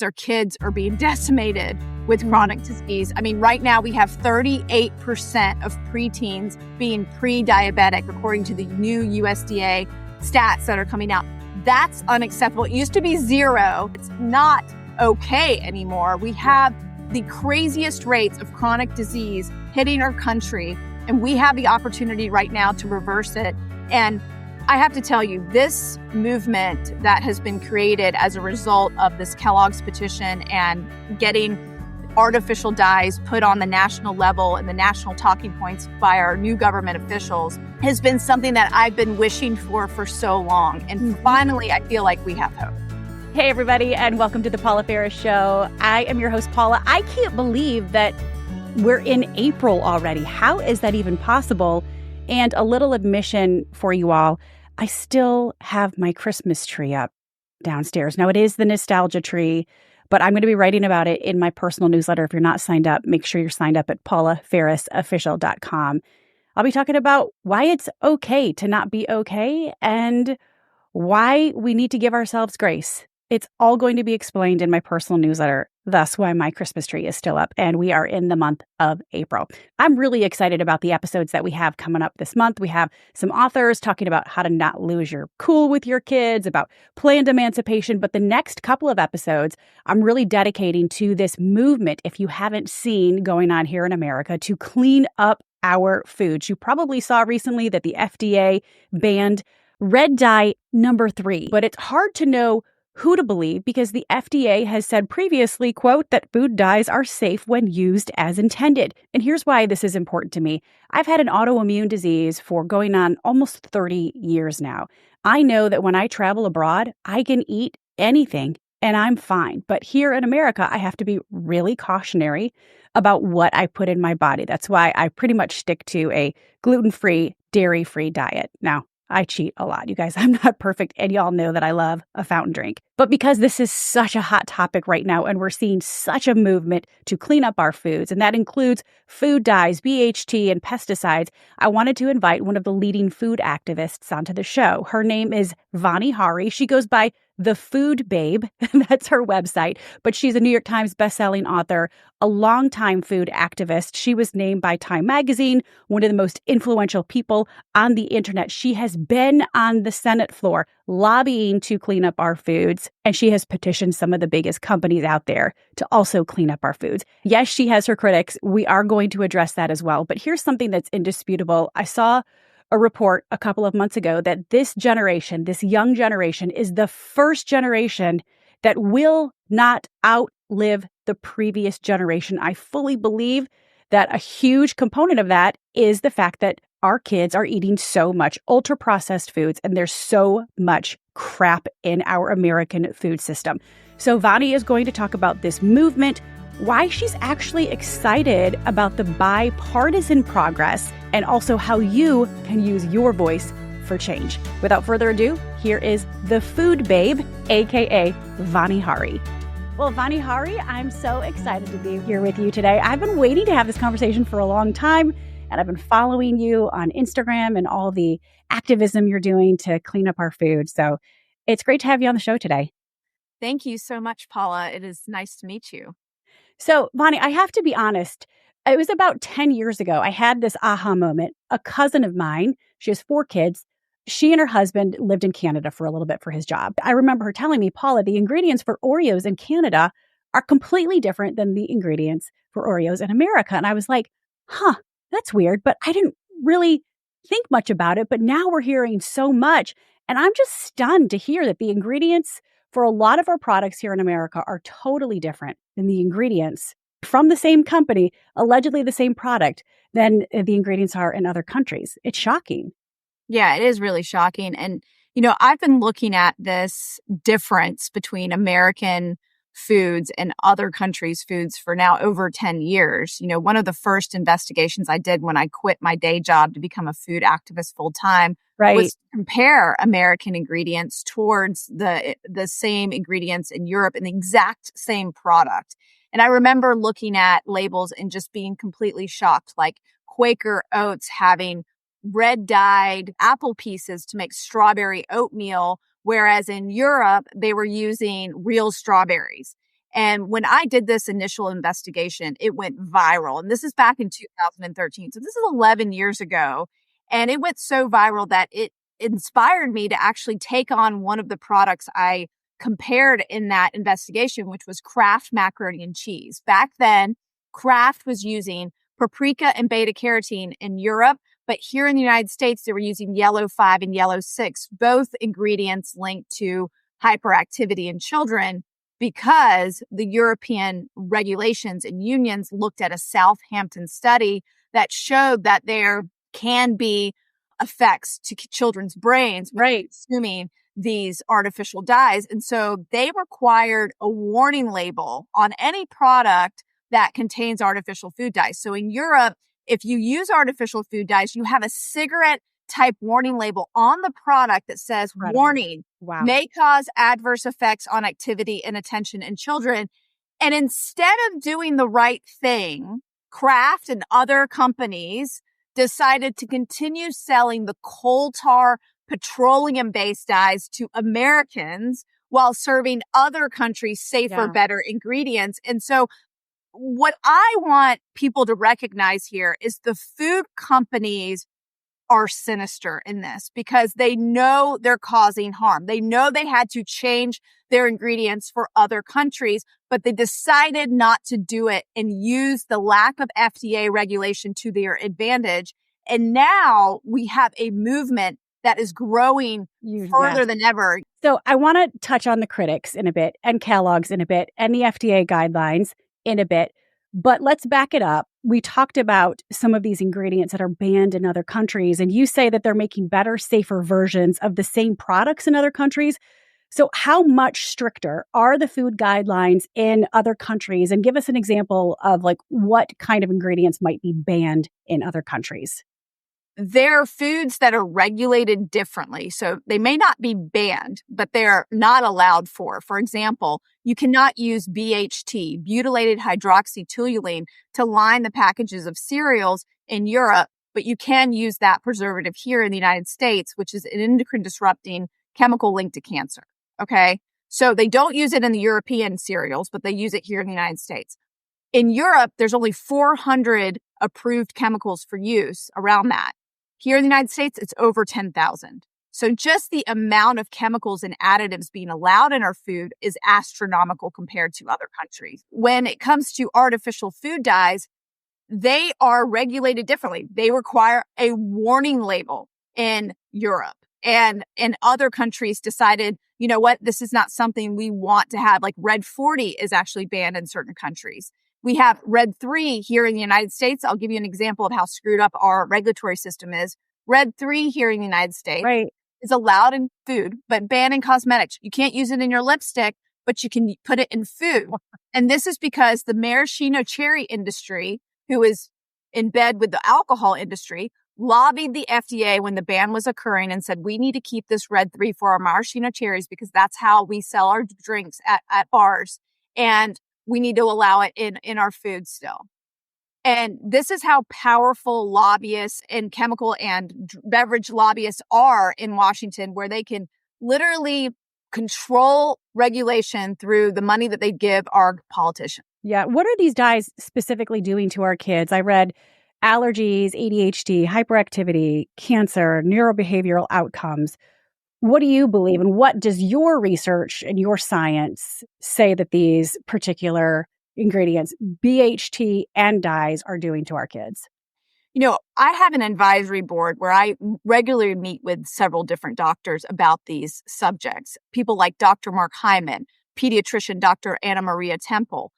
Our kids are being decimated with chronic disease. I mean, right now we have 38% of preteens being pre-diabetic, according to the new USDA stats that are coming out. That's unacceptable. It used to be 0. It's not okay anymore. We have the craziest rates of chronic disease hitting our country, and we have the opportunity right now to reverse it. And I have to tell you, this movement that has been created as a result of this Kellogg's petition and getting artificial dyes put on the national level and the national talking points by our new government officials has been something that I've been wishing for so long. And finally, I feel like we have hope. Hey, everybody, and welcome to the Paula Ferris Show. I am your host, Paula. I can't believe that we're in April already. How is that even possible? And a little admission for you all, I still have my Christmas tree up downstairs. Now, it is the nostalgia tree, but I'm going to be writing about it in my personal newsletter. If you're not signed up, make sure you're signed up at paulaferrisofficial.com. I'll be talking about why it's okay to not be okay and why we need to give ourselves grace. It's all going to be explained in my personal newsletter, thus why my Christmas tree is still up, and we are in the month of April. I'm really excited about the episodes that we have coming up this month. We have some authors talking about how to not lose your cool with your kids, about planned emancipation, but the next couple of episodes I'm really dedicating to this movement, if you haven't seen going on here in America, to clean up our foods. You probably saw recently that the FDA banned red dye number 3, but it's hard to know who to believe because the FDA has said previously, quote, that food dyes are safe when used as intended. And here's why this is important to me. I've had an autoimmune disease for going on almost 30 years now. I know that when I travel abroad, I can eat anything and I'm fine. But here in America, I have to be really cautionary about what I put in my body. That's why I pretty much stick to a gluten-free, dairy-free diet. Now, I cheat a lot, you guys. I'm not perfect, and y'all know that I love a fountain drink. But because this is such a hot topic right now, and we're seeing such a movement to clean up our foods, and that includes food dyes, BHT, and pesticides, I wanted to invite one of the leading food activists onto the show. Her name is Vani Hari. She goes by The Food Babe. That's her website. But she's a New York Times bestselling author, a longtime food activist. She was named by Time Magazine one of the most influential people on the internet. She has been on the Senate floor lobbying to clean up our foods, and she has petitioned some of the biggest companies out there to also clean up our foods. Yes, she has her critics. We are going to address that as well. But here's something that's indisputable. I saw a report a couple of months ago that this generation, this young generation, is the first generation that will not outlive the previous generation. I fully believe that a huge component of that is the fact that our kids are eating so much ultra-processed foods, and there's so much crap in our American food system. So Vani is going to talk about this movement, why she's actually excited about the bipartisan progress, and also how you can use your voice for change. Without further ado, here is the Food Babe, aka Vani Hari. Well, Vani Hari, I'm so excited to be here with you today. I've been waiting to have this conversation for a long time, and I've been following you on Instagram and all the activism you're doing to clean up our food. So it's great to have you on the show today. Thank you so much, Paula. It is nice to meet you. So, Vani, I have to be honest. It was about 10 years ago. I had this aha moment. A cousin of mine, she has 4 kids. She and her husband lived in Canada for a little bit for his job. I remember her telling me, Paula, the ingredients for Oreos in Canada are completely different than the ingredients for Oreos in America. And I was like, that's weird. But I didn't really think much about it. But now we're hearing so much. And I'm just stunned to hear that the ingredients for a lot of our products here in America are totally different than the ingredients from the same company, allegedly the same product, than the ingredients are in other countries. It's shocking. Yeah, it is really shocking. And, I've been looking at this difference between American foods and other countries' foods for now over 10 years. One of the first investigations I did when I quit my day job to become a food activist full time was to compare American ingredients towards the same ingredients in Europe in the exact same product. And I remember looking at labels and just being completely shocked, like Quaker Oats having red dyed apple pieces to make strawberry oatmeal, whereas in Europe, they were using real strawberries. And when I did this initial investigation, it went viral. And this is back in 2013. So this is 11 years ago. And it went so viral that it inspired me to actually take on one of the products I compared in that investigation, which was Kraft macaroni and cheese. Back then, Kraft was using paprika and beta carotene in Europe, but here in the United States, they were using yellow 5 and yellow 6, both ingredients linked to hyperactivity in children, because the European regulations and unions looked at a Southampton study that showed that there can be effects to children's brains Right. consuming these artificial dyes. And so they required a warning label on any product that contains artificial food dyes. So in Europe, if you use artificial food dyes, you have a cigarette type warning label on the product that says, Incredible. warning, Wow. may cause adverse effects on activity and attention in children. And instead of doing the right thing, Kraft and other companies decided to continue selling the coal tar petroleum-based dyes to Americans while serving other countries safer, better ingredients. And so what I want people to recognize here is the food companies are sinister in this because they know they're causing harm. They know they had to change their ingredients for other countries, but they decided not to do it and use the lack of FDA regulation to their advantage. And now we have a movement that is growing further than ever. So I want to touch on the critics in a bit and Kellogg's in a bit and the FDA guidelines in a bit. But let's back it up. We talked about some of these ingredients that are banned in other countries, and you say that they're making better, safer versions of the same products in other countries. So how much stricter are the food guidelines in other countries? And give us an example of like what kind of ingredients might be banned in other countries. There are foods that are regulated differently. So they may not be banned, but they're not allowed for. For example, you cannot use BHT, butylated hydroxytoluene, to line the packages of cereals in Europe, but you can use that preservative here in the United States, which is an endocrine disrupting chemical linked to cancer. Okay. So they don't use it in the European cereals, but they use it here in the United States. In Europe, there's only 400 approved chemicals for use around that. Here in the United States, it's over 10,000. So just the amount of chemicals and additives being allowed in our food is astronomical compared to other countries. When it comes to artificial food dyes, they are regulated differently. They require a warning label in Europe. And in other countries decided, you know what, this is not something we want to have. Like Red 40 is actually banned in certain countries. We have Red 3 here in the United States. I'll give you an example of how screwed up our regulatory system is. Red 3 here in the United States is allowed in food, but banned in cosmetics. You can't use it in your lipstick, but you can put it in food. And this is because the maraschino cherry industry, who is in bed with the alcohol industry, lobbied the FDA when the ban was occurring and said, we need to keep this Red 3 for our maraschino cherries because that's how we sell our drinks at bars. And we need to allow it in our food still. And this is how powerful lobbyists and chemical and beverage lobbyists are in Washington, where they can literally control regulation through the money that they give our politicians. Yeah. What are these dyes specifically doing to our kids? I read allergies, ADHD, hyperactivity, cancer, neurobehavioral outcomes. What do you believe, and what does your research and your science say that these particular ingredients, BHT and dyes, are doing to our kids? You know, I have an advisory board where I regularly meet with several different doctors about these subjects. People like Dr. Mark Hyman, pediatrician Dr. Anna Maria Temple,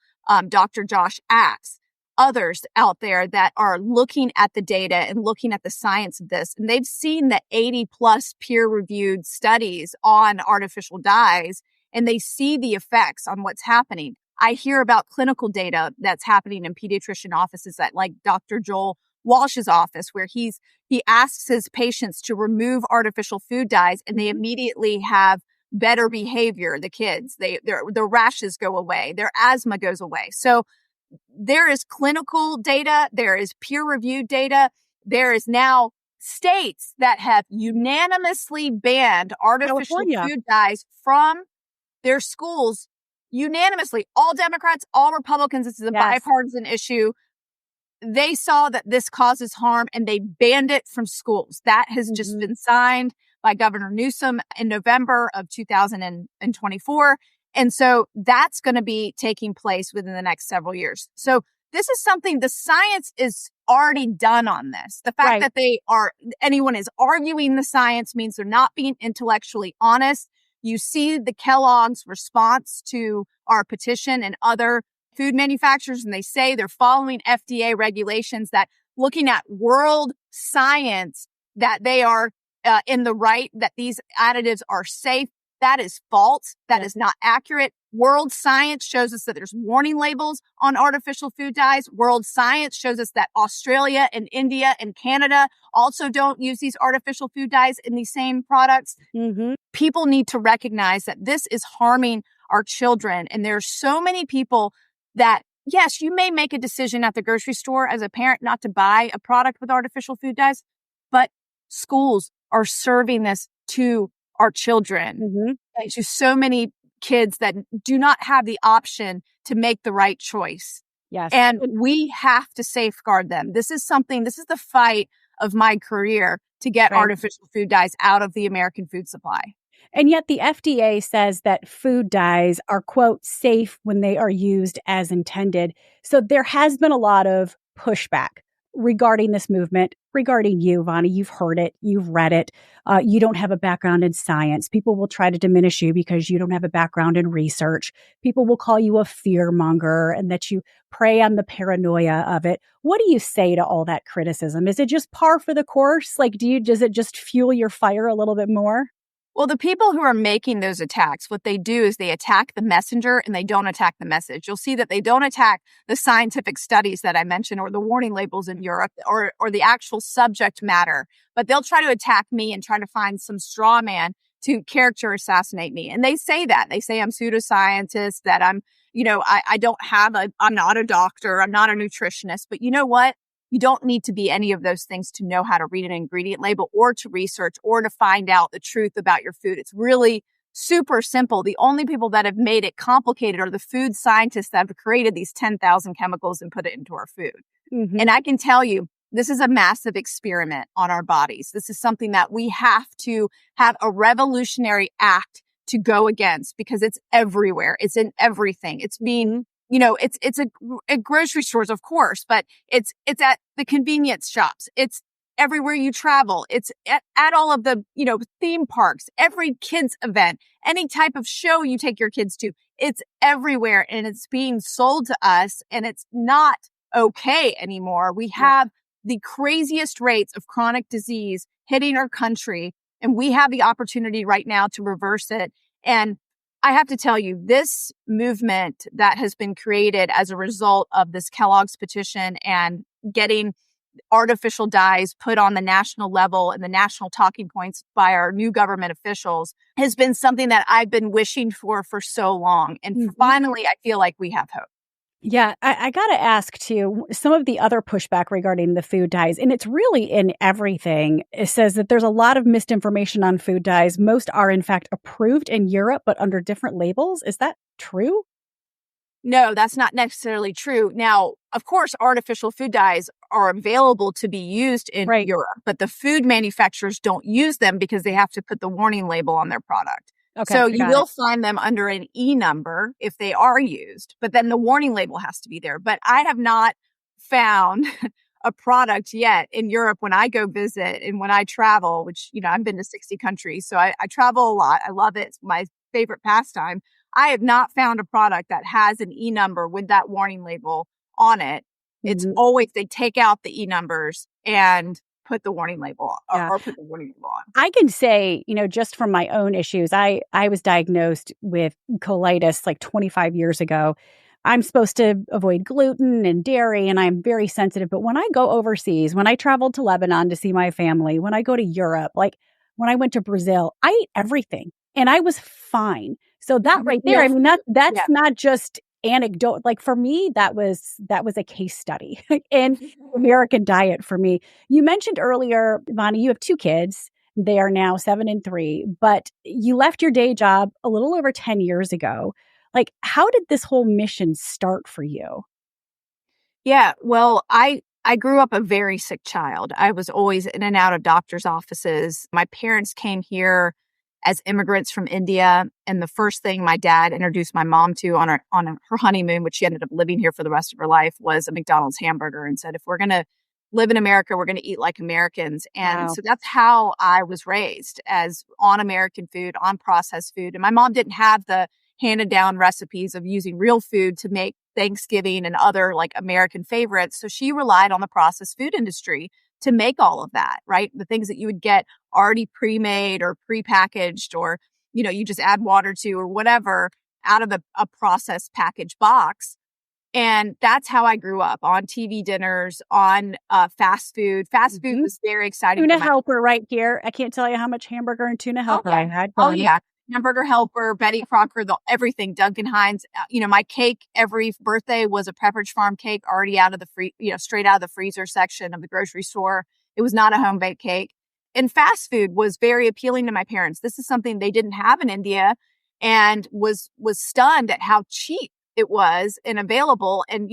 Dr. Josh Axe, others out there that are looking at the data and looking at the science of this. And they've seen the 80 plus peer-reviewed studies on artificial dyes, and they see the effects on what's happening. I hear about clinical data that's happening in pediatrician offices at like Dr. Joel Walsh's office, where he asks his patients to remove artificial food dyes, and they immediately have better behavior. The kids, their rashes go away, their asthma goes away. So there is clinical data, there is peer-reviewed data, there is now states that have unanimously banned artificial food dyes from their schools unanimously, all Democrats, all Republicans, this is a bipartisan issue. They saw that this causes harm and they banned it from schools. That has just been signed by Governor Newsom in November of 2024. And so that's going to be taking place within the next several years. So this is something the science is already done on this. The fact that anyone is arguing the science means they're not being intellectually honest. You see the Kellogg's response to our petition and other food manufacturers, and they say they're following FDA regulations, that looking at world science, that they are in the right, that these additives are safe. That is false. That is not accurate. World science shows us that there's warning labels on artificial food dyes. World science shows us that Australia and India and Canada also don't use these artificial food dyes in these same products. People need to recognize that this is harming our children. And there's so many people that, yes, you may make a decision at the grocery store as a parent not to buy a product with artificial food dyes, but schools are serving this to our children, to so many kids that do not have the option to make the right choice. Yes. And we have to safeguard them. This is the fight of my career, to get artificial food dyes out of the American food supply. And yet the FDA says that food dyes are, quote, safe when they are used as intended. So there has been a lot of pushback regarding this movement, regarding you, Vani. You've heard it. You've read it. You don't have a background in science. People will try to diminish you because you don't have a background in research. People will call you a fear monger and that you prey on the paranoia of it. What do you say to all that criticism? Is it just par for the course? Like, does it just fuel your fire a little bit more? Well, the people who are making those attacks, what they do is they attack the messenger and they don't attack the message. You'll see that they don't attack the scientific studies that I mentioned, or the warning labels in Europe, or the actual subject matter, but they'll try to attack me and try to find some straw man to character assassinate me. And they say that. They say I'm pseudoscientist, that I'm not a doctor, I'm not a nutritionist. But you know what? You don't need to be any of those things to know how to read an ingredient label, or to research, or to find out the truth about your food. It's really super simple. The only people that have made it complicated are the food scientists that have created these 10,000 chemicals and put it into our food. And I can tell you, this is a massive experiment on our bodies. This is something that we have to have a revolutionary act to go against, because it's everywhere. It's in everything. It's being it's at grocery stores, of course, but it's at the convenience shops. It's everywhere you travel. It's at all of the, theme parks, every kids event, any type of show you take your kids to. It's everywhere, and it's being sold to us, and it's not okay anymore. We have the craziest rates of chronic disease hitting our country, and we have the opportunity right now to reverse it. And I have to tell you, this movement that has been created as a result of this Kellogg's petition and getting artificial dyes put on the national level and the national talking points by our new government officials has been something that I've been wishing for so long. And finally, I feel like we have hope. Yeah, I got to ask too, some of the other pushback regarding the food dyes, and it's really in everything. It says that there's a lot of misinformation on food dyes. Most are, in fact, approved in Europe, but under different labels. Is that true? No, that's not necessarily true. Now, of course, artificial food dyes are available to be used in Europe, but the food manufacturers don't use them because they have to put the warning label on their product. Okay, so you will find them under an E number if they are used, but then the warning label has to be there. But I have not found a product yet in Europe when I go visit and when I travel, which, I've been to 60 countries. So I travel a lot. I love it. It's my favorite pastime. I have not found a product that has an E number with that warning label on it. It's always, they take out the E numbers and put the warning label or put the warning label on. I can say, just from my own issues, I was diagnosed with colitis like 25 years ago. I'm supposed to avoid gluten and dairy, and I'm very sensitive. But when I go overseas, when I traveled to Lebanon to see my family, when I go to Europe, like when I went to Brazil, I ate everything and I was fine. So that right there, that's not just anecdote. Like for me, that was a case study in American diet for me. You mentioned earlier, Vani, you have 2 kids. They are now 7 and 3, but you left your day job a little over 10 years ago. Like, how did this whole mission start for you? Yeah, well, I grew up a very sick child. I was always in and out of doctors' offices. My parents came here as immigrants from India, and the first thing my dad introduced my mom to her honeymoon, which she ended up living here for the rest of her life, was a McDonald's hamburger, and said, "If we're gonna live in America, we're gonna eat like Americans." And Wow. so that's how I was raised, as on American food, on processed food. And my mom didn't have the handed down recipes of using real food to make Thanksgiving and other like American favorites. So she relied on the processed food industry to make all of that, right? The things that you would get already pre-made or pre-packaged, or, you just add water to or whatever out of a processed packaged box. And that's how I grew up, on TV dinners, on fast food. Fast food was very exciting for Tuna my. helper right here. I can't tell you how much hamburger and tuna helper I had. Oh, Fun. yeah. Hamburger Helper, Betty Crocker, everything, Duncan Hines. My cake every birthday was a Pepperidge Farm cake already out of straight out of the freezer section of the grocery store. It was not a home baked cake. And fast food was very appealing to my parents. This is something they didn't have in India, and was stunned at how cheap it was and available. And,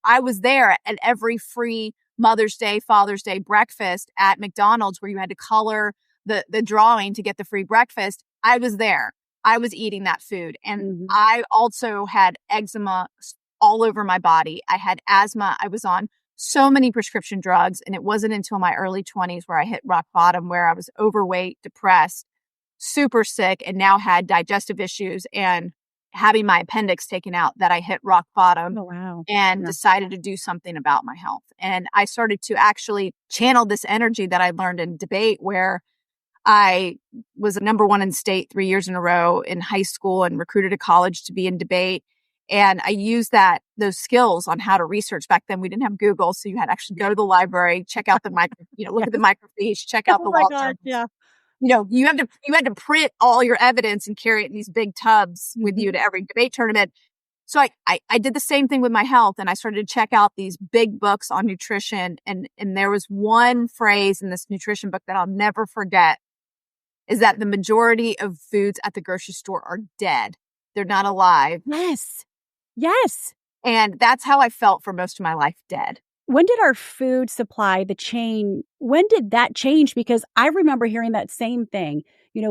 I was there at every free Mother's Day, Father's Day breakfast at McDonald's, where you had to color the drawing to get the free breakfast. I was there. I was eating that food. And I also had eczema all over my body. I had asthma. I was on so many prescription drugs. And it wasn't until my early 20s where I hit rock bottom, where I was overweight, depressed, super sick, and now had digestive issues and having my appendix taken out, that I hit rock bottom. Oh, wow. And decided to do something about my health. And I started to actually channel this energy that I learned in debate, where I was number one in state 3 years in a row in high school and recruited to college to be in debate. And I used those skills on how to research. Back then, we didn't have Google, so you had to actually go to the library, check out the look at the microfiche, check out the Oh my law gosh, journals. yeah. You had to print all your evidence and carry it in these big tubs with you to every debate tournament. So I did the same thing with my health, and I started to check out these big books on nutrition. And there was one phrase in this nutrition book that I'll never forget, is that the majority of foods at the grocery store are dead. They're not alive. Yes. Yes. And that's how I felt for most of my life, dead. When did our food supply, the chain, when did that change? Because I remember hearing that same thing.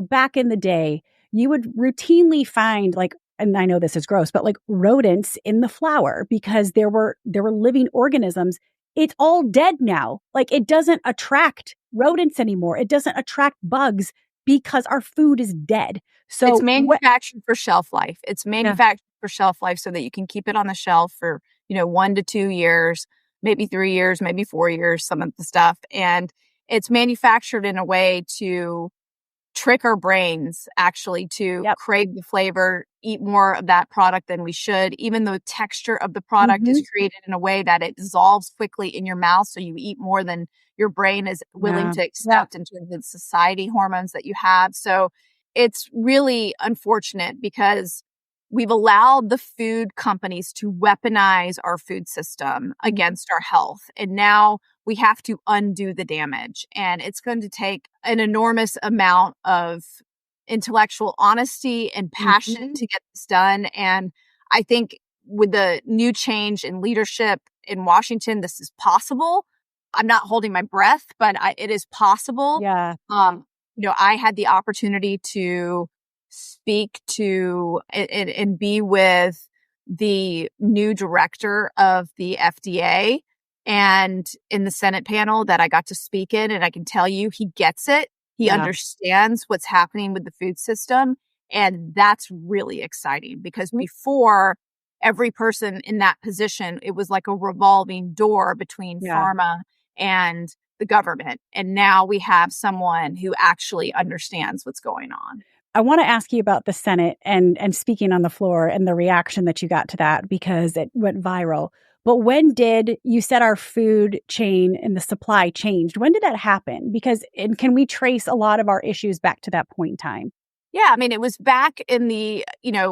Back in the day, you would routinely find, like, and I know this is gross, but like rodents in the flour, because there were living organisms. It's all dead now. Like, it doesn't attract rodents anymore. It doesn't attract bugs because our food is dead. So it's manufactured for shelf life. It's manufactured for shelf life so that you can keep it on the shelf for, 1 to 2 years, maybe 3 years, maybe 4 years, some of the stuff. And it's manufactured in a way to trick our brains, actually, to crave the flavor, eat more of that product than we should. Even the texture of the product is created in a way that it dissolves quickly in your mouth, so you eat more than your brain is willing to accept in terms of society hormones that you have. So it's really unfortunate, because we've allowed the food companies to weaponize our food system against our health. And now we have to undo the damage. And it's going to take an enormous amount of intellectual honesty and passion to get this done. And I think with the new change in leadership in Washington, this is possible. I'm not holding my breath, but it is possible. Yeah. I had the opportunity to speak to and be with the new director of the FDA, and in the Senate panel that I got to speak in. And I can tell you, he gets it. He understands what's happening with the food system. And that's really exciting, because before, every person in that position, it was like a revolving door between pharma and the government. And now we have someone who actually understands what's going on. I want to ask you about the Senate and speaking on the floor and the reaction that you got to that, because it went viral. But when did you said our food chain and the supply changed? When did that happen? And can we trace a lot of our issues back to that point in time? Yeah, I mean, it was back in the,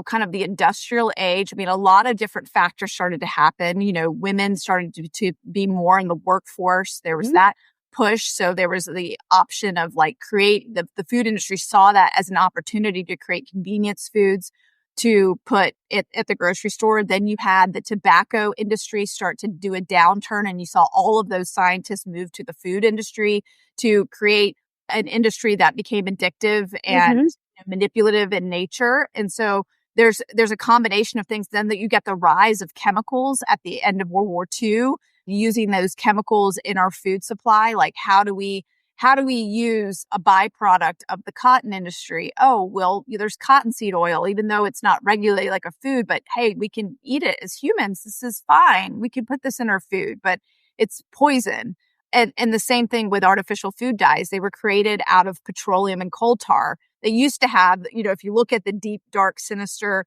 kind of the industrial age. I mean, a lot of different factors started to happen. Women started to be more in the workforce. There was that push. So there was the option of the food industry saw that as an opportunity to create convenience foods. to put it at the grocery store. Then you had the tobacco industry start to do a downturn, and you saw all of those scientists move to the food industry to create an industry that became addictive and manipulative in nature. And so there's a combination of things then that you get the rise of chemicals at the end of World War II, using those chemicals in our food supply. Like, how do we use a byproduct of the cotton industry? Oh, well, there's cottonseed oil, even though it's not regulated like a food, but hey, we can eat it as humans. This is fine. We can put this in our food, but it's poison. And the same thing with artificial food dyes. They were created out of petroleum and coal tar. They used to have, if you look at the deep, dark, sinister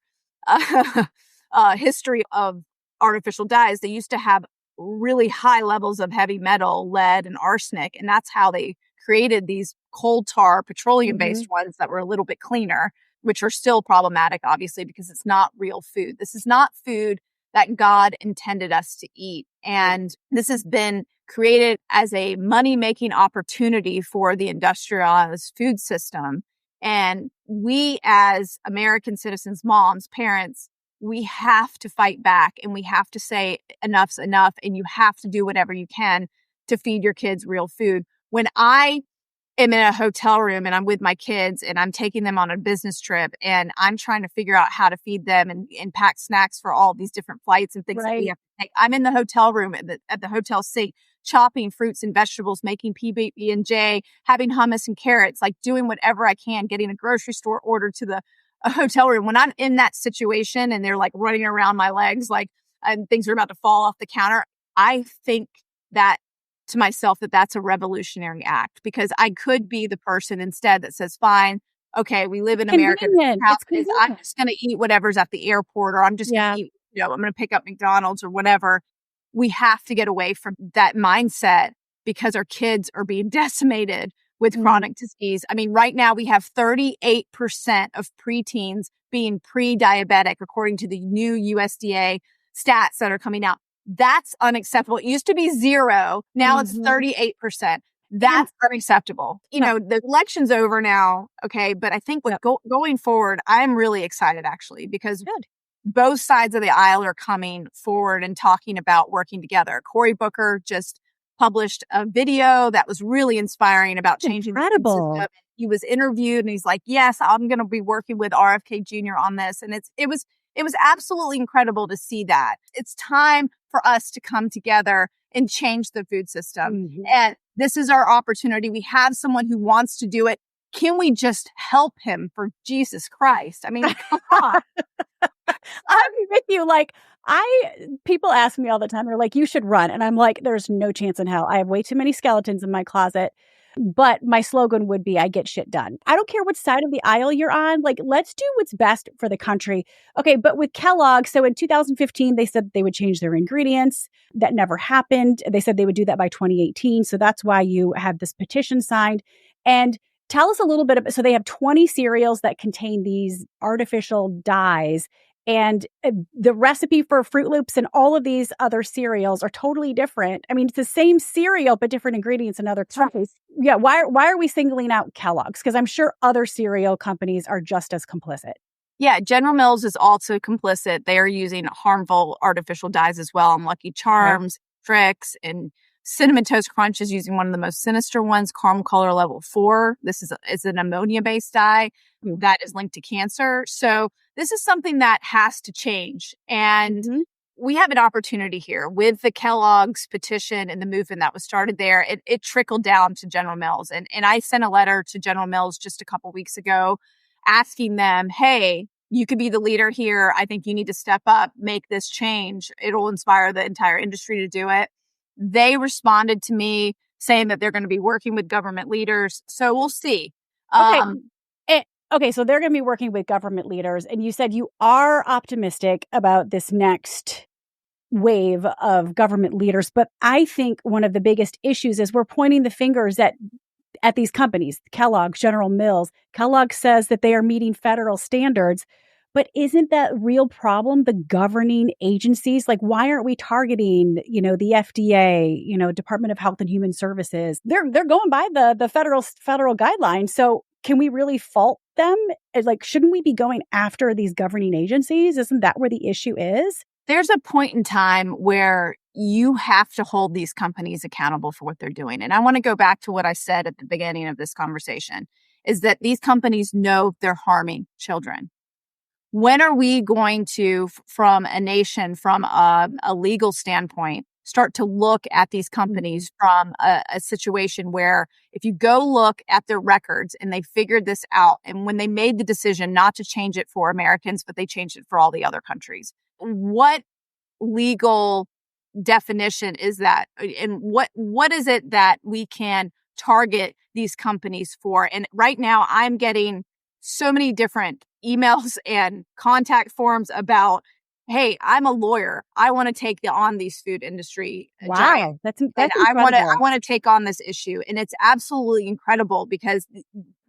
history of artificial dyes, they used to have really high levels of heavy metal, lead, and arsenic. And that's how they created these coal tar, petroleum-based ones that were a little bit cleaner, which are still problematic, obviously, because it's not real food. This is not food that God intended us to eat. And this has been created as a money-making opportunity for the industrialized food system. And we, as American citizens, moms, parents, we have to fight back, and we have to say enough's enough, and you have to do whatever you can to feed your kids real food. When I am in a hotel room and I'm with my kids and I'm taking them on a business trip and I'm trying to figure out how to feed them and pack snacks for all these different flights and things that we have to take, I'm in the hotel room at the hotel sink, chopping fruits and vegetables, making PB&J, having hummus and carrots, like doing whatever I can, getting a grocery store order to a hotel room. When I'm in that situation and they're like running around my legs, like, and things are about to fall off the counter, I think that to myself that that's a revolutionary act, because I could be the person instead that says, fine, okay, we live in America. I'm just going to eat whatever's at the airport, or I'm just going to eat, I'm going to pick up McDonald's or whatever. We have to get away from that mindset, because our kids are being decimated with chronic disease. I mean, right now we have 38% of preteens being pre-diabetic, according to the new USDA stats that are coming out. That's unacceptable. It used to be 0. Now it's 38%. That's unacceptable. The election's over now. Okay. But I think going forward, I'm really excited, actually, because both sides of the aisle are coming forward and talking about working together. Cory Booker just published a video that was really inspiring about changing the food system. He was interviewed and he's like, yes, I'm going to be working with RFK Jr. on this. And it was absolutely incredible to see that. It's time for us to come together and change the food system. And this is our opportunity. We have someone who wants to do it. Can we just help him, for Jesus Christ? I mean, come on. I'm with you. Like, people ask me all the time, they're like, you should run. And I'm like, there's no chance in hell. I have way too many skeletons in my closet. But my slogan would be, I get shit done. I don't care which side of the aisle you're on. Like, let's do what's best for the country. Okay, but with Kellogg, so in 2015, they said they would change their ingredients. That never happened. They said they would do that by 2018. So that's why you have this petition signed. And tell us a little bit about, so they have 20 cereals that contain these artificial dyes. And the recipe for Fruit Loops and all of these other cereals are totally different. I mean, it's the same cereal, but different ingredients and other countries. Yeah. Why are we singling out Kellogg's? Because I'm sure other cereal companies are just as complicit. Yeah. General Mills is also complicit. They are using harmful artificial dyes as well. And Lucky Charms, Trix, and Cinnamon Toast Crunch is using one of the most sinister ones, Caramel Color Level 4. This is an ammonia-based dye that is linked to cancer. So this is something that has to change. And we have an opportunity here with the Kellogg's petition and the movement that was started there. It trickled down to General Mills. And I sent a letter to General Mills just a couple weeks ago asking them, hey, you could be the leader here. I think you need to step up, make this change. It'll inspire the entire industry to do it. They responded to me saying that they're going to be working with government leaders. So we'll see. Okay, so they're going to be working with government leaders. And you said you are optimistic about this next wave of government leaders. But I think one of the biggest issues is we're pointing the fingers at these companies, Kellogg's, General Mills. Kellogg says that they are meeting federal standards. But isn't that real problem the governing agencies? Like, why aren't we targeting, the FDA, Department of Health and Human Services? They're going by the federal guidelines. So can we really fault them? Like, shouldn't we be going after these governing agencies? Isn't that where the issue is? There's a point in time where you have to hold these companies accountable for what they're doing. And I want to go back to what I said at the beginning of this conversation, is that these companies know they're harming children. When are we going to, from a nation, from a legal standpoint, start to look at these companies from a situation where if you go look at their records and they figured this out, and when they made the decision not to change it for Americans, but they changed it for all the other countries, what legal definition is that? And what is it that we can target these companies for? And right now I'm getting so many different emails and contact forms about, hey, I'm a lawyer. I want to take on these food industry giants. That's And incredible. I want to take on this issue. And it's absolutely incredible because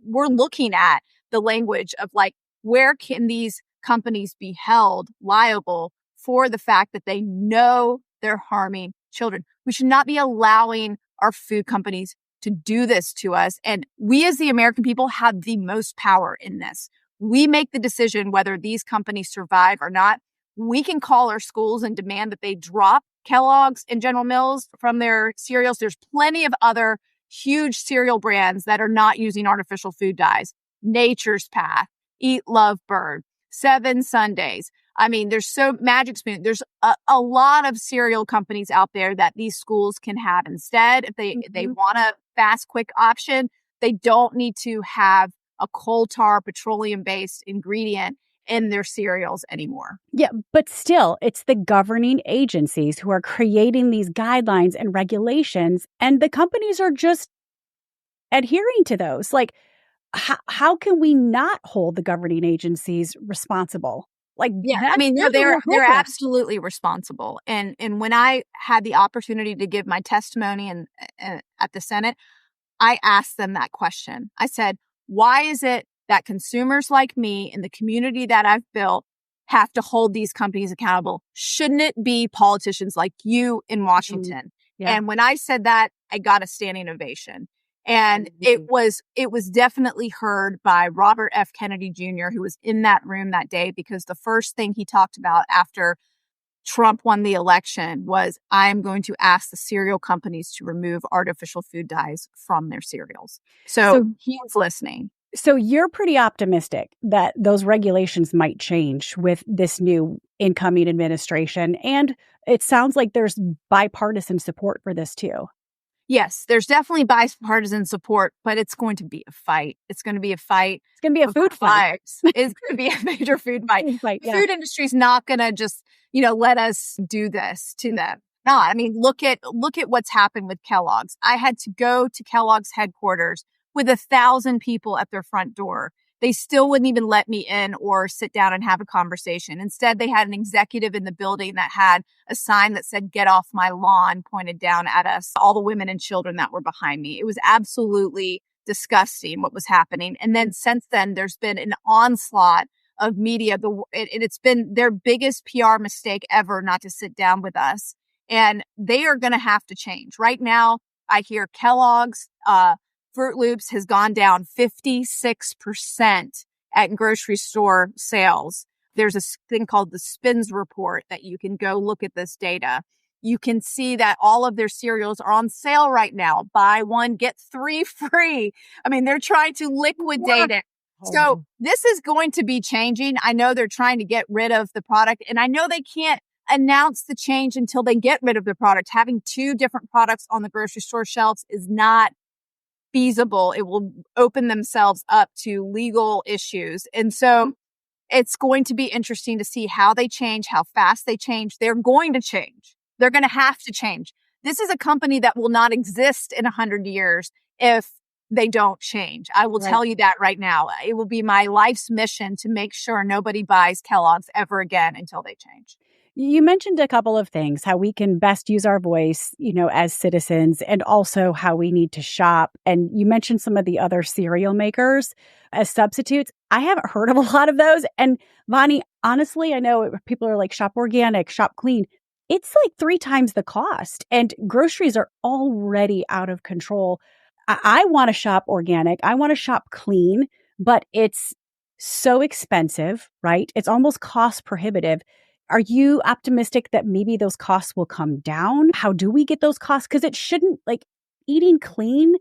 we're looking at the language of like, where can these companies be held liable for the fact that they know they're harming children? We should not be allowing our food companies to do this to us. And we as the American people have the most power in this. We make the decision whether these companies survive or not. We can call our schools and demand that they drop Kellogg's and General Mills from their cereals. There's plenty of other huge cereal brands that are not using artificial food dyes. Nature's Path, Eat Love Bird, Seven Sundays. I mean, there's so Magic Spoon. There's a lot of cereal companies out there that these schools can have instead. If they want a fast, quick option, they don't need to have a coal tar petroleum-based ingredient in their cereals anymore. Yeah, but still, it's the governing agencies who are creating these guidelines and regulations, and the companies are just adhering to those. Like, how can we not hold the governing agencies responsible? Like, yeah, I mean, they're absolutely responsible. And when I had the opportunity to give my testimony at the Senate, I asked them that question. I said, why is it that consumers like me in the community that I've built have to hold these companies accountable? Shouldn't it be politicians like you in Washington? Yeah. And when I said that, I got a standing ovation. And it was definitely heard by Robert F. Kennedy Jr., who was in that room that day, because the first thing he talked about after Trump won the election was, I'm going to ask the cereal companies to remove artificial food dyes from their cereals. So he was listening. So you're pretty optimistic that those regulations might change with this new incoming administration. And it sounds like there's bipartisan support for this too. Yes, there's definitely bipartisan support, but it's going to be a fight. It's going to be a fight. It's going to be a food fight. It's going to be a major food fight. The food industry is not going to just, let us do this to them. No, I mean, look at what's happened with Kellogg's. I had to go to Kellogg's headquarters with 1,000 people at their front door. They still wouldn't even let me in or sit down and have a conversation. Instead, they had an executive in the building that had a sign that said, "Get off my lawn," pointed down at us, all the women and children that were behind me. It was absolutely disgusting what was happening. And then since then, there's been an onslaught of media. It's been their biggest PR mistake ever not to sit down with us. And they are going to have to change. Right now, I hear Kellogg's, Fruit Loops has gone down 56% at grocery store sales. There's a thing called the Spins Report that you can go look at this data. You can see that all of their cereals are on sale right now. Buy one, get 3 free. I mean, they're trying to liquidate it. So this is going to be changing. I know they're trying to get rid of the product, and I know they can't announce the change until they get rid of the product. Having 2 different products on the grocery store shelves is not feasible. It will open themselves up to legal issues. And so it's going to be interesting to see how they change, how fast they change. They're going to change. They're going to have to change. This is a company that will not exist in 100 years if they don't change. I will tell you that right now. It will be my life's mission to make sure nobody buys Kellogg's ever again until they change. You mentioned a couple of things, how we can best use our voice, as citizens, and also how we need to shop. And you mentioned some of the other cereal makers as substitutes. I haven't heard of a lot of those. And Vani, honestly, I know people are like, shop organic, shop clean. It's like 3 times the cost, and groceries are already out of control. I want to shop organic. I want to shop clean, but it's so expensive, right? It's almost cost prohibitive. Are you optimistic that maybe those costs will come down? How do we get those costs? Because it shouldn't, like, eating clean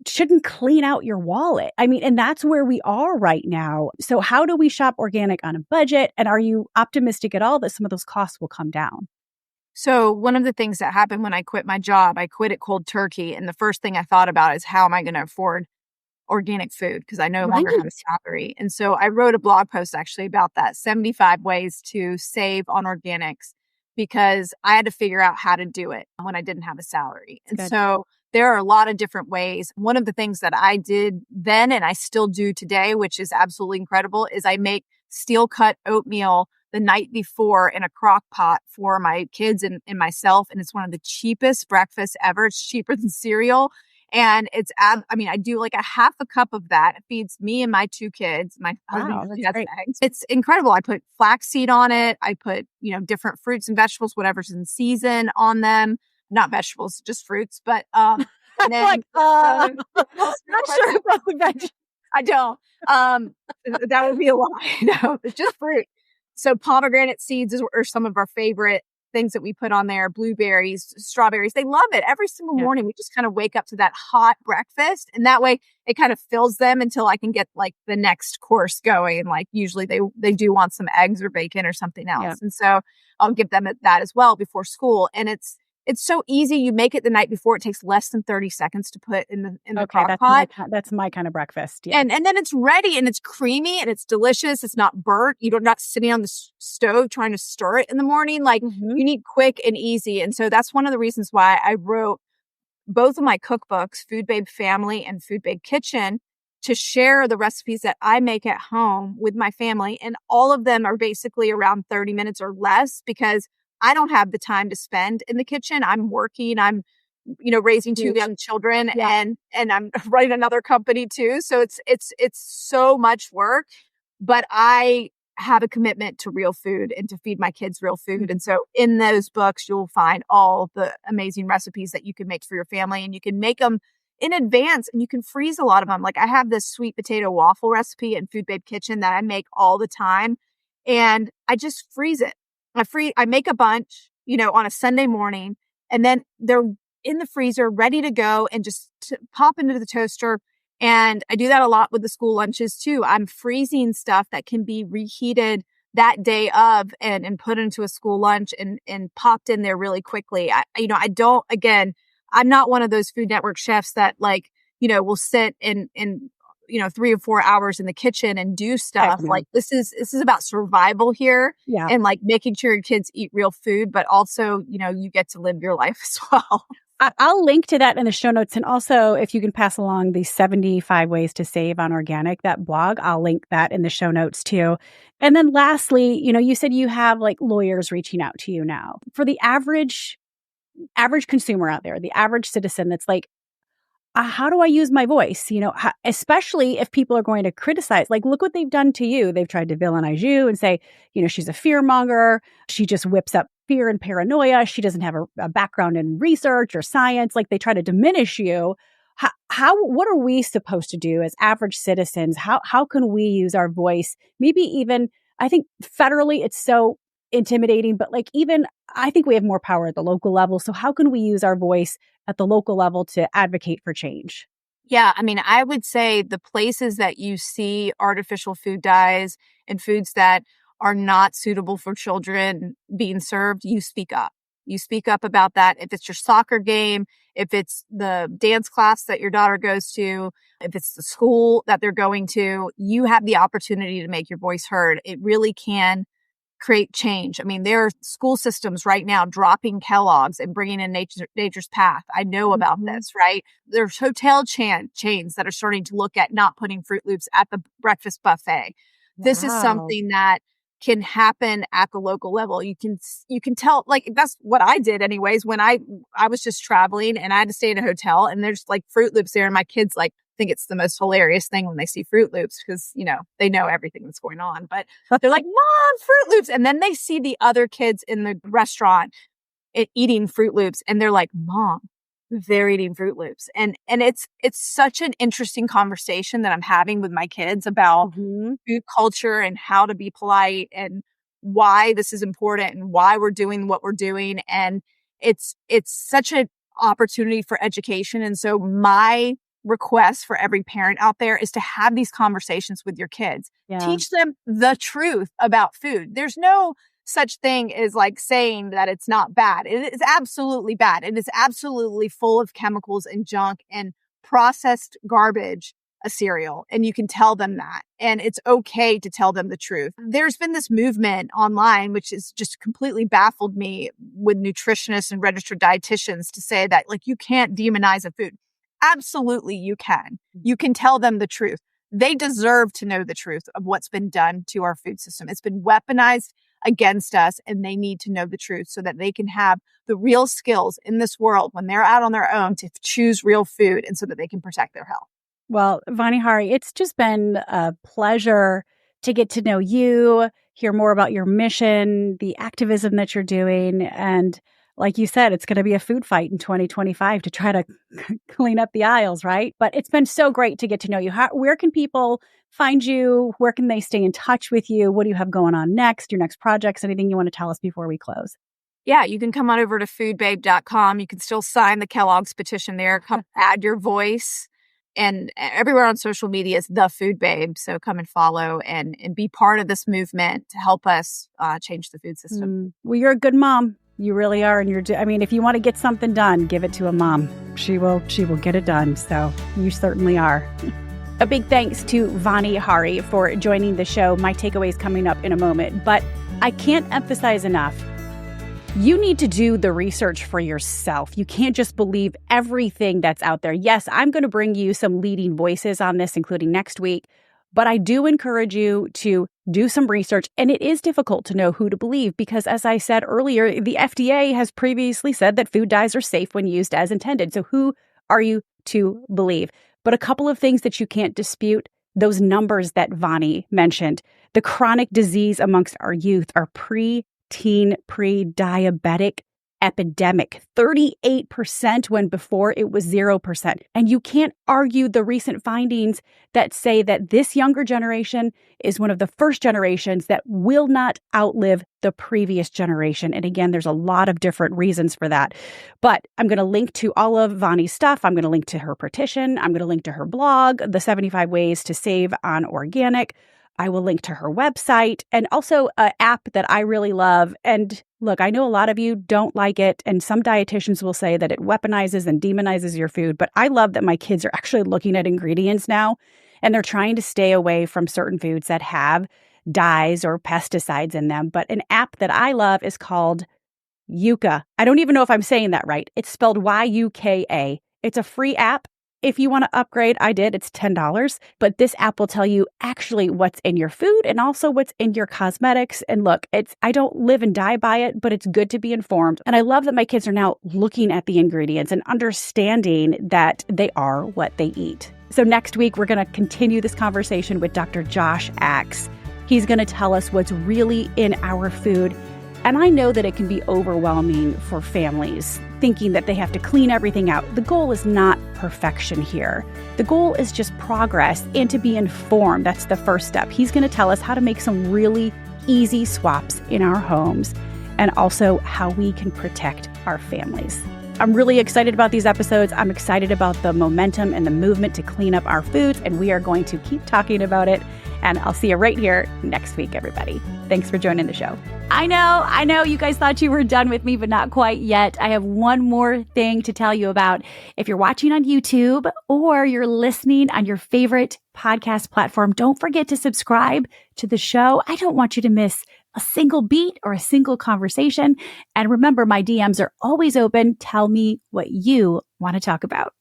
shouldn't clean out your wallet. I mean, and that's where we are right now. So how do we shop organic on a budget? And are you optimistic at all that some of those costs will come down? So one of the things that happened when I quit my job, I quit it cold turkey. And the first thing I thought about is how am I going to afford organic food because I no Right. longer have a salary. And so I wrote a blog post actually about that 75 ways to save on organics because I had to figure out how to do it when I didn't have a salary. And Good. so there are a lot of different ways. One of the things that I did then and I still do today, which is absolutely incredible, is I make steel cut oatmeal the night before in a crock pot for my kids and myself. And it's one of the cheapest breakfasts ever. It's cheaper than cereal. And I do like a half a cup of that. It feeds me and my two kids. My husband Wow, usually that's has great. eggs. It's incredible. I put flaxseed on it. I put, different fruits and vegetables, whatever's in season on them. Not vegetables, just fruits. But, and then, Like, not not sure about the veg. I don't. That would be a lie. No, it's just fruit. So pomegranate seeds are some of our favorite things that we put on there. Blueberries, strawberries. They love it. Every single Yeah. morning, we just kind of wake up to that hot breakfast. And that way it kind of fills them until I can get like the next course going. Like usually they do want some eggs or bacon or something else. Yeah. And so I'll give them that as well before school. And it's so easy. You make it the night before. It takes less than 30 seconds to put in the Okay, crock pot. that's my kind of breakfast. Yeah. And then it's ready and it's creamy and it's delicious. It's not burnt. You're not sitting on the stove trying to stir it in the morning. Like Mhm. you need quick and easy. And so that's one of the reasons why I wrote both of my cookbooks, Food Babe Family and Food Babe Kitchen, to share the recipes that I make at home with my family. And all of them are basically around 30 minutes or less because I don't have the time to spend in the kitchen. I'm working. I'm raising two Huge. young children Yeah. and I'm running another company too. So it's so much work, but I have a commitment to real food and to feed my kids real food. And so in those books, you'll find all the amazing recipes that you can make for your family and you can make them in advance and you can freeze a lot of them. Like I have this sweet potato waffle recipe in Food Babe Kitchen that I make all the time and I just freeze it. I make a bunch, on a Sunday morning and then they're in the freezer, ready to go and just pop into the toaster. And I do that a lot with the school lunches too. I'm freezing stuff that can be reheated that day of and put into a school lunch and popped in there really quickly. I'm not one of those Food Network chefs that will sit in 3 or 4 hours in the kitchen and do stuff. Heck no. Like this is about survival here Yeah. and like making sure your kids eat real food, but also, you get to live your life as well. I'll link to that in the show notes. And also, if you can pass along the 75 ways to save on organic, that blog, I'll link that in the show notes too. And then lastly, you said you have like lawyers reaching out to you now. For the average consumer out there, the average citizen that's like, how do I use my voice? Especially if people are going to criticize, like, look what they've done to you. They've tried to villainize you and say, she's a fear monger. She just whips up fear and paranoia. She doesn't have a background in research or science. Like they try to diminish you. What are we supposed to do as average citizens? How can we use our voice? Maybe even, I think federally, it's so intimidating, but like even I think we have more power at the local level. So how can we use our voice at the local level to advocate for change? Yeah, I would say the places that you see artificial food dyes and foods that are not suitable for children being served, you speak up. You speak up about that. If it's your soccer game, if it's the dance class that your daughter goes to, if it's the school that they're going to, you have the opportunity to make your voice heard. It really can create change. There are school systems right now dropping Kellogg's and bringing in Nature's Path. I know about this, right? There's hotel chains that are starting to look at not putting Fruit Loops at the breakfast buffet. This is something that can happen at the local level. You can tell, like, that's what I did anyways when I was just traveling and I had to stay in a hotel and there's like Fruit Loops there and my kids think it's the most hilarious thing when they see Fruit Loops because, they know everything that's going on, but they're like, Mom, Fruit Loops. And then they see the other kids in the restaurant eating Fruit Loops and they're like, Mom, they're eating Fruit Loops. And it's such an interesting conversation that I'm having with my kids about food culture and how to be polite and why this is important and why we're doing what we're doing. And it's such an opportunity for education. And so my request for every parent out there is to have these conversations with your kids. Yeah. Teach them the truth about food. There's no such thing as like saying that it's not bad. It is absolutely bad. It is absolutely full of chemicals and junk and processed garbage, a cereal. And you can tell them that. And it's okay to tell them the truth. There's been this movement online, which has just completely baffled me with nutritionists and registered dietitians to say that like you can't demonize a food. Absolutely, you can. You can tell them the truth. They deserve to know the truth of what's been done to our food system. It's been weaponized against us, and they need to know the truth so that they can have the real skills in this world when they're out on their own to choose real food and so that they can protect their health. Well, Vani Hari, it's just been a pleasure to get to know you, hear more about your mission, the activism that you're doing, and like you said, it's going to be a food fight in 2025 to try to clean up the aisles, right? But it's been so great to get to know you. Where can people find you? Where can they stay in touch with you? What do you have going on next? Your next projects? Anything you want to tell us before we close? Yeah, you can come on over to foodbabe.com. You can still sign the Kellogg's petition there. Come add your voice. And everywhere on social media is The Food Babe. So come and follow and be part of this movement to help us change the food system. Well, you're a good mom. You really are. And if you want to get something done, give it to a mom. She will get it done. So you certainly are. A big thanks to Vani Hari for joining the show. My takeaway is coming up in a moment, but I can't emphasize enough. You need to do the research for yourself. You can't just believe everything that's out there. Yes, I'm going to bring you some leading voices on this, including next week. But I do encourage you to do some research. And it is difficult to know who to believe because, as I said earlier, the FDA has previously said that food dyes are safe when used as intended. So who are you to believe? But a couple of things that you can't dispute, those numbers that Vani mentioned, the chronic disease amongst our youth, our pre-teen, pre-diabetic epidemic, 38% when before it was 0%. And you can't argue the recent findings that say that this younger generation is one of the first generations that will not outlive the previous generation. And again, there's a lot of different reasons for that. But I'm going to link to all of Vani's stuff. I'm going to link to her petition. I'm going to link to her blog, The 75 Ways to Save on Organic. I will link to her website and also an app that I really love. And look, I know a lot of you don't like it, and some dietitians will say that it weaponizes and demonizes your food, but I love that my kids are actually looking at ingredients now, and they're trying to stay away from certain foods that have dyes or pesticides in them. But an app that I love is called Yuka. I don't even know if I'm saying that right. It's spelled Y-U-K-A. It's a free app. If you want to upgrade, I did. It's $10. But this app will tell you actually what's in your food and also what's in your cosmetics. And look, I don't live and die by it, but it's good to be informed. And I love that my kids are now looking at the ingredients and understanding that they are what they eat. So next week, we're going to continue this conversation with Dr. Josh Axe. He's going to tell us what's really in our food. And I know that it can be overwhelming for families, thinking that they have to clean everything out. The goal is not perfection here. The goal is just progress and to be informed. That's the first step. He's going to tell us how to make some really easy swaps in our homes and also how we can protect our families. I'm really excited about these episodes. I'm excited about the momentum and the movement to clean up our foods, and we are going to keep talking about it. And I'll see you right here next week, everybody. Thanks for joining the show. I know you guys thought you were done with me, but not quite yet. I have one more thing to tell you about. If you're watching on YouTube or you're listening on your favorite podcast platform, don't forget to subscribe to the show. I don't want you to miss a single beat or a single conversation. And remember, my DMs are always open. Tell me what you want to talk about.